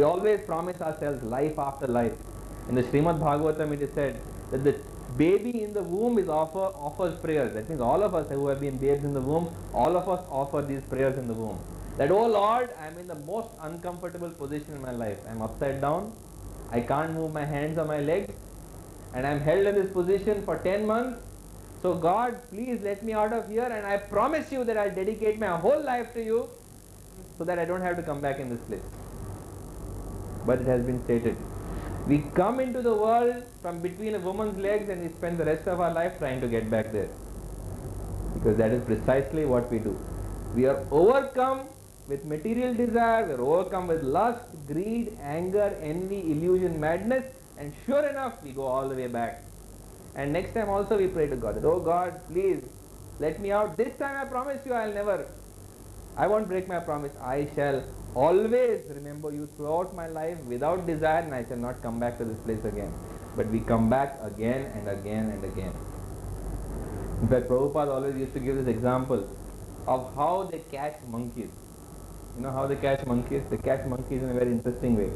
always promise ourselves life after life. In the Srimad Bhagavatam it is said that the baby in the womb offers prayers. That means all of us who have been babes in the womb, all of us offer these prayers in the womb. That, oh Lord, I am in the most uncomfortable position in my life. I am upside down, I can't move my hands or my legs, and I am held in this position for 10 months. So God, please let me out of here, and I promise you that I'll dedicate my whole life to you so that I don't have to come back in this place. But it has been stated, we come into the world from between a woman's legs and we spend the rest of our life trying to get back there. Because that is precisely what we do. We are overcome with material desire, we are overcome with lust, greed, anger, envy, illusion, madness, and sure enough we go all the way back. And next time also we pray to God that, oh God, please let me out. This time I promise you I won't break my promise. I shall always remember you throughout my life without desire, and I shall not come back to this place again. But we come back again and again and again. In fact, Prabhupada always used to give this example of how they catch monkeys. You know how they catch monkeys? They catch monkeys in a very interesting way.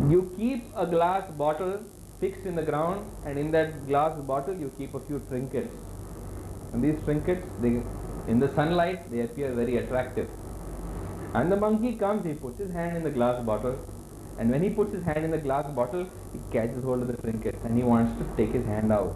You keep a glass bottle fixed in the ground, and in that glass bottle you keep a few trinkets. And these trinkets, in the sunlight, they appear very attractive. And the monkey comes, he puts his hand in the glass bottle, and when he puts his hand in the glass bottle, he catches hold of the trinkets and he wants to take his hand out.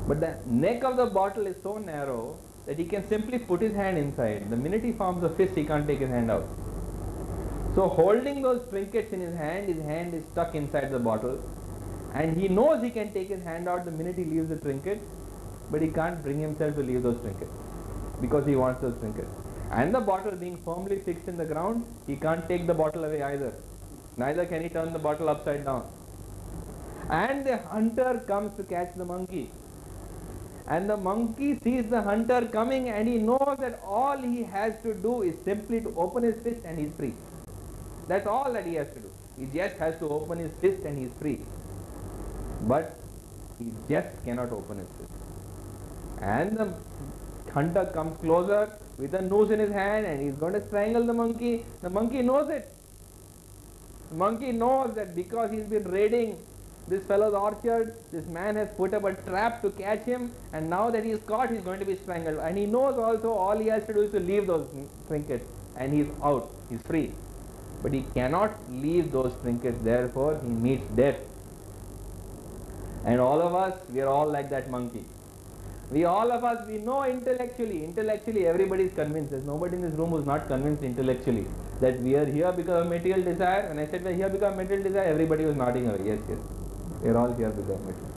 But the neck of the bottle is so narrow that he can simply put his hand inside. The minute he forms a fist, he can't take his hand out. So holding those trinkets in his hand is stuck inside the bottle, and he knows he can take his hand out the minute he leaves the trinket, but he can't bring himself to leave those trinkets because he wants those trinkets. And the bottle being firmly fixed in the ground, he can't take the bottle away either. Neither can he turn the bottle upside down. And the hunter comes to catch the monkey. And the monkey sees the hunter coming, and he knows that all he has to do is simply to open his fist and he's free. That's all that he has to do. He just has to open his fist and he's free. But he just cannot open his fist. And the hunter comes closer with a noose in his hand and he's going to strangle the monkey. The monkey knows it. The monkey knows that because he's been raiding this fellow's orchard, this man has put up a trap to catch him, and now that he's caught, he's going to be strangled. And he knows also all he has to do is to leave those trinkets, and he's out, he's free. But he cannot leave those trinkets, therefore he meets death. And all of us, we are all like that monkey. We know intellectually everybody is convinced. There's nobody in this room who's not convinced intellectually that we are here because of material desire. And I said we are here because of material desire, everybody was nodding away. Yes, yes. We are all here because of material.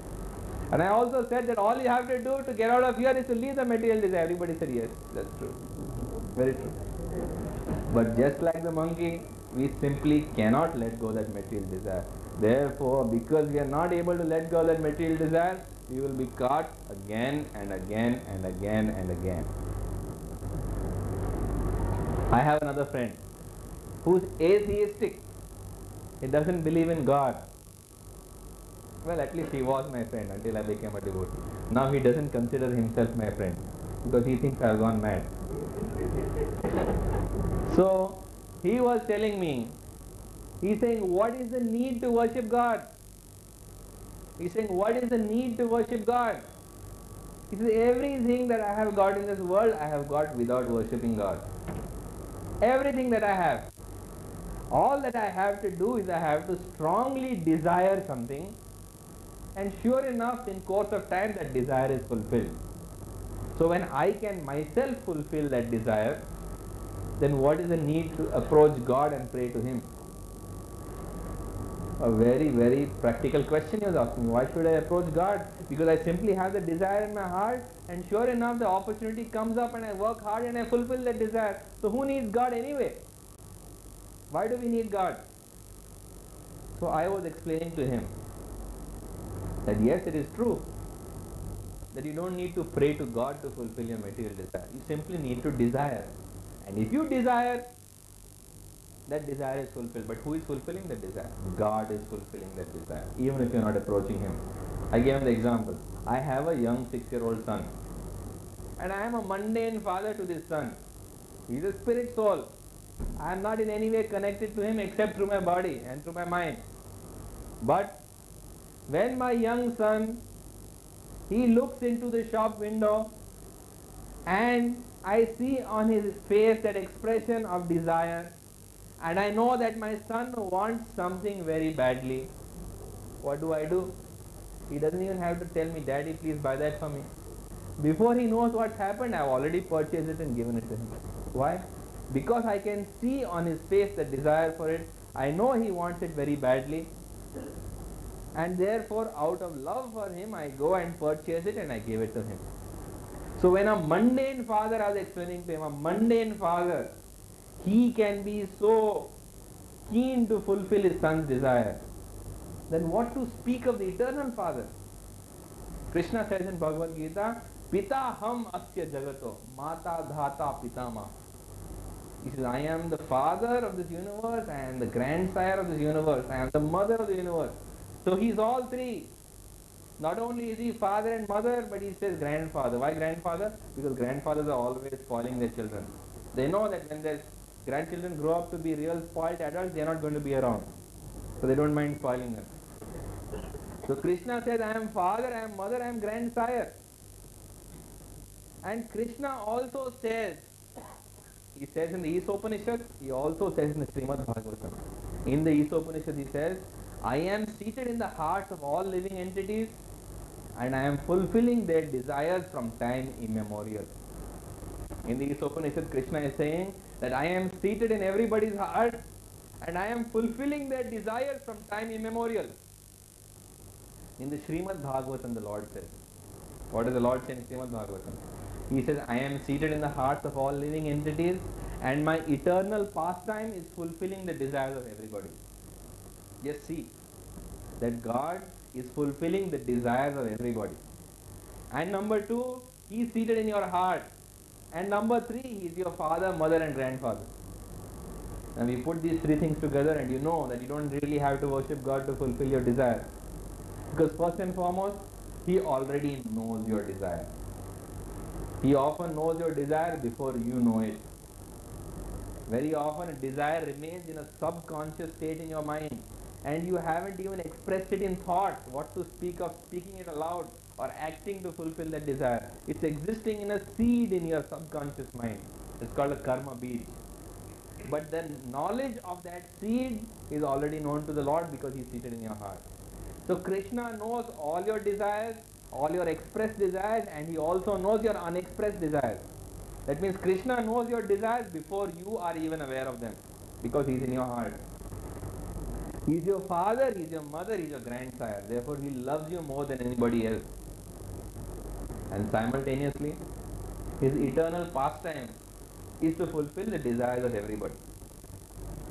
And I also said that all you have to do to get out of here is to leave the material desire. Everybody said yes, that's true. Very true. But just like the monkey, we simply cannot let go of that material desire. Therefore, because we are not able to let go of that material desire, we will be caught again and again and again and again. I have another friend who's atheistic. He doesn't believe in God. Well, at least he was my friend until I became a devotee. Now he doesn't consider himself my friend because he thinks I have gone mad. So he was telling me, he's saying, what is the need to worship God? He's saying, what is the need to worship God? He says, everything that I have got in this world, I have got without worshipping God. Everything that I have. All that I have to do is I have to strongly desire something, and sure enough, in course of time, that desire is fulfilled. So when I can myself fulfill that desire, then what is the need to approach God and pray to Him? A very, very practical question he was asking. Why should I approach God? Because I simply have the desire in my heart, and sure enough the opportunity comes up and I work hard and I fulfill that desire. So who needs God anyway? Why do we need God? So I was explaining to him that yes, it is true that you don't need to pray to God to fulfill your material desire. You simply need to desire. And if you desire, that desire is fulfilled. But who is fulfilling that desire? God is fulfilling that desire, even if you are not approaching Him. I gave him the example. I have a young 6-year-old son, and I am a mundane father to this son. He is a spirit soul. I am not in any way connected to him except through my body and through my mind. But when my young son, he looks into the shop window and I see on his face that expression of desire, and I know that my son wants something very badly, what do? He doesn't even have to tell me, Daddy, please buy that for me. Before he knows what's happened, I've already purchased it and given it to him. Why? Because I can see on his face the desire for it. I know he wants it very badly. And therefore, out of love for him, I go and purchase it and I give it to him. So when a mundane father, I was explaining to him, a mundane father, he can be so keen to fulfill his son's desire, then what to speak of the eternal Father? Krishna says in Bhagavad Gita, Pita ham asya jagato, mata dhata pitama. He says, I am the father of this universe, I am the grandsire of this universe, I am the mother of the universe. So he is all three. Not only is he father and mother, but he says grandfather. Why grandfather? Because grandfathers are always spoiling their children. They know that when their grandchildren grow up to be real spoiled adults, they are not going to be around. So they don't mind spoiling them. So Krishna says, I am father, I am mother, I am grandsire. And Krishna also says, he says in the Isopanishad, he also says in the Srimad Bhagavatam. In the Isopanishad he says, I am seated in the hearts of all living entities and I am fulfilling their desires from time immemorial. In the Isopanishad, Krishna is saying that I am seated in everybody's heart and I am fulfilling their desires from time immemorial. In the Srimad Bhagavatam, the Lord says, what does the Lord say in Srimad Bhagavatam? He says, I am seated in the hearts of all living entities and my eternal pastime is fulfilling the desires of everybody. Just see that God is fulfilling the desires of everybody. And number two, He is seated in your heart. And number three, He is your father, mother and grandfather. And we put these three things together and you know that you don't really have to worship God to fulfill your desire. Because first and foremost, He already knows your desire. He often knows your desire before you know it. Very often a desire remains in a subconscious state in your mind and you haven't even expressed it in thought, what to speak of speaking it aloud or acting to fulfill that desire. It's existing in a seed in your subconscious mind. It's called a karma bead. But the knowledge of that seed is already known to the Lord because He is seated in your heart. So Krishna knows all your desires, all your expressed desires, and He also knows your unexpressed desires. That means Krishna knows your desires before you are even aware of them because He is in your heart. He is your father, He is your mother, He is your grandsire. Therefore He loves you more than anybody else. And simultaneously, His eternal pastime is to fulfill the desires of everybody.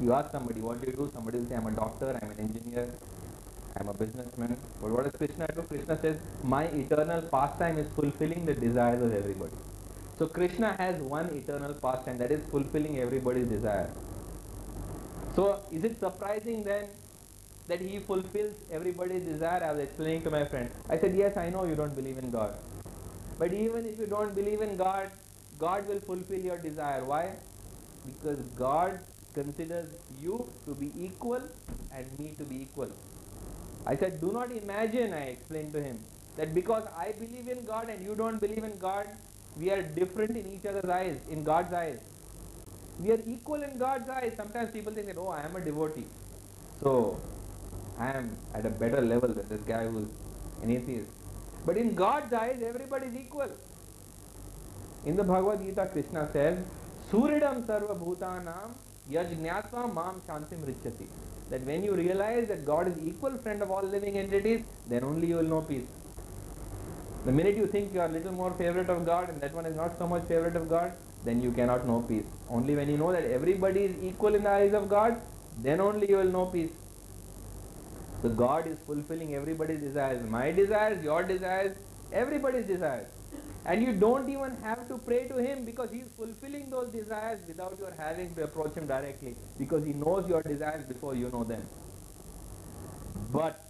You ask somebody, what do you do? Somebody will say, I'm a doctor, I'm an engineer, I'm a businessman. But what does Krishna do? Krishna says, my eternal pastime is fulfilling the desires of everybody. So Krishna has one eternal pastime, that is fulfilling everybody's desire. So is it surprising then that He fulfills everybody's desire? I was explaining to my friend. I said, yes, I know you don't believe in God. But even if you don't believe in God, God will fulfill your desire. Why? Because God considers you to be equal and me to be equal. I said, do not imagine, I explained to him, that because I believe in God and you don't believe in God, we are different in each other's eyes, in God's eyes. We are equal in God's eyes. Sometimes people think that, oh, I am a devotee, so I am at a better level than this guy who is an atheist. But in God's eyes, everybody is equal. In the Bhagavad Gita, Krishna says, Suridam sarva bhutanam yajñatva mam shantim richati. That when you realize that God is equal friend of all living entities, then only you will know peace. The minute you think you are a little more favorite of God and that one is not so much favorite of God, then you cannot know peace. Only when you know that everybody is equal in the eyes of God, then only you will know peace. So God is fulfilling everybody's desires. My desires, your desires, everybody's desires. And you don't even have to pray to Him because He is fulfilling those desires without your having to approach Him directly, because He knows your desires before you know them. But,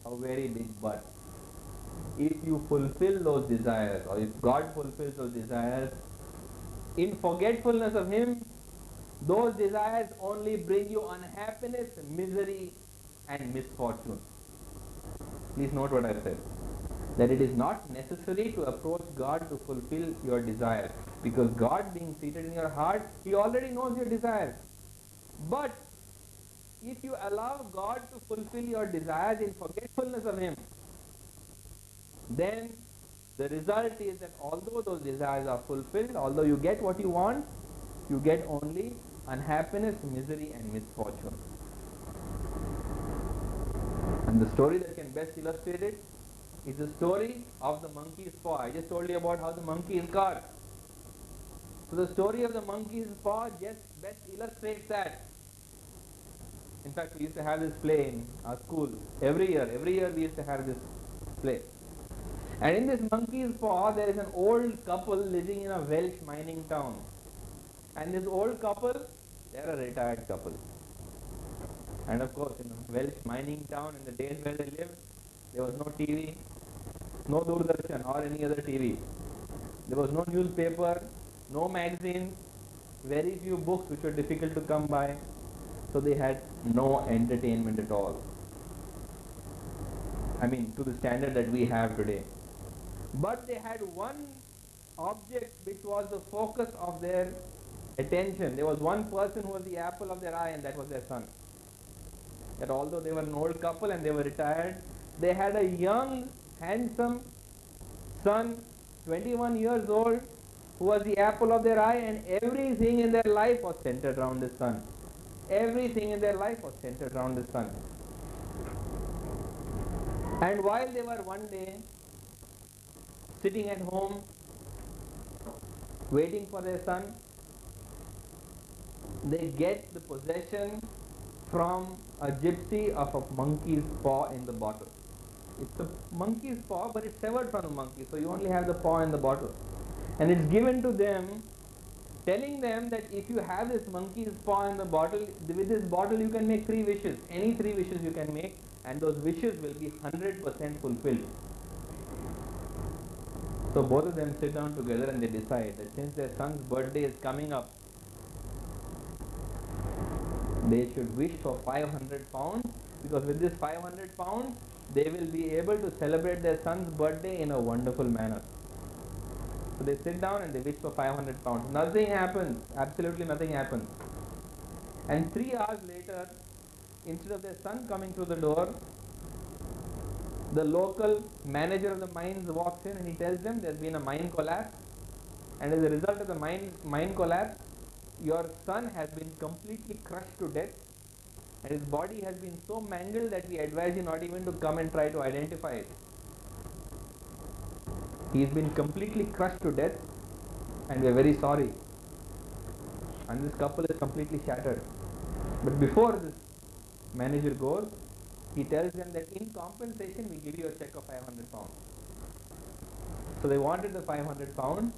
a very big but, if you fulfill those desires, or if God fulfills those desires, in forgetfulness of Him, Those desires only bring you unhappiness, misery and misfortune. Please note what I said. That it is not necessary to approach God to fulfill your desires, because God being seated in your heart, He already knows your desires. But if you allow God to fulfill your desires in forgetfulness of Him, then the result is that although those desires are fulfilled, although you get what you want, you get only unhappiness, misery and misfortune. And the story that can best illustrate it is the story of the monkey's paw. I just told you about how the monkey is caught. So the story of the monkey's paw just best illustrates that. In fact, we used to have this play in our school every year we used to have this play. And in this monkey's paw, there is an old couple living in a Welsh mining town. And this old couple, they are a retired couple. And of course, in a Welsh mining town, in the days where they lived, there was no TV, no Doordarshan or any other TV. There was no newspaper, no magazines, very few books which were difficult to come by. So they had no entertainment at all. I mean, to the standard that we have today. But they had one object which was the focus of their attention. There was one person who was the apple of their eye, and that was their son. That although they were an old couple and they were retired, they had a young, handsome son, 21 years old, who was the apple of their eye, and everything in their life was centered around the son. Everything in their life was centered around the son. And while they were one day sitting at home waiting for their son, they get the possession from a gypsy of a monkey's paw in the bottle. It's a monkey's paw, but it's severed from the monkey, so you only have the paw in the bottle. And it's given to them, telling them that if you have this monkey's paw in the bottle, with this bottle you can make 3 wishes. Any 3 wishes you can make, and those wishes will be 100% fulfilled. So both of them sit down together and they decide that since their son's birthday is coming up, they should wish for 500 pounds, because with this 500 pounds, they will be able to celebrate their son's birthday in a wonderful manner. So they sit down and they wish for 500 pounds. Nothing happens. Absolutely nothing happens. And 3 hours later, instead of their son coming through the door, the local manager of the mines walks in and he tells them there's been a mine collapse, and as a result of the mine collapse, your son has been completely crushed to death, and his body has been so mangled that we advise you not even to come and try to identify it. He's been completely crushed to death, and we're very sorry. And this couple is completely shattered. But before this manager goes, he tells them that in compensation we give you a check of 500 pounds. So they wanted the 500 pounds,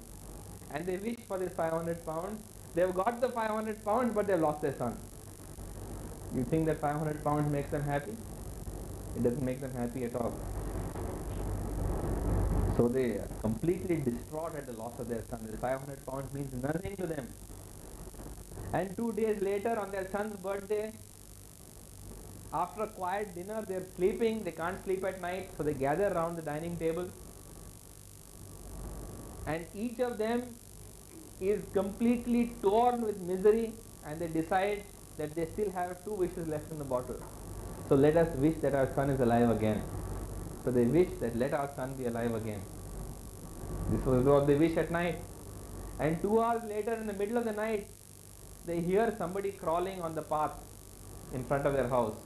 and they wished for this 500 pounds. They've got the 500 pounds, but they've lost their son. You think that 500 pounds makes them happy? It doesn't make them happy at all. So they are completely distraught at the loss of their son. The 500 pounds means nothing to them. And 2 days later, on their son's birthday, after a quiet dinner, they're sleeping. They can't sleep at night, so they gather around the dining table. And each of them is completely torn with misery, and they decide that they still have 2 wishes left in the bottle. So let us wish that our son is alive again. So they wish that let our son be alive again. This was what they wish at night. And 2 hours later, in the middle of the night, they hear somebody crawling on the path in front of their house.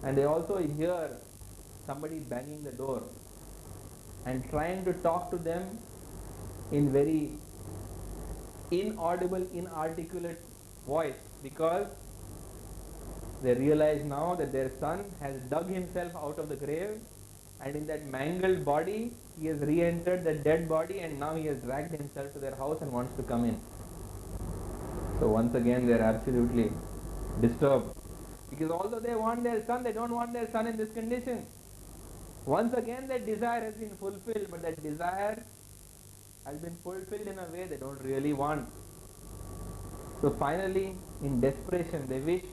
And they also hear somebody banging the door and trying to talk to them in very inaudible, inarticulate voice, because they realize now that their son has dug himself out of the grave, and in that mangled body he has re-entered the dead body, and now he has dragged himself to their house and wants to come in. So once again they are absolutely disturbed, because although they want their son, they don't want their son in this condition. Once again that desire has been fulfilled, but that desire has been fulfilled in a way they don't really want. So finally, in desperation, they wish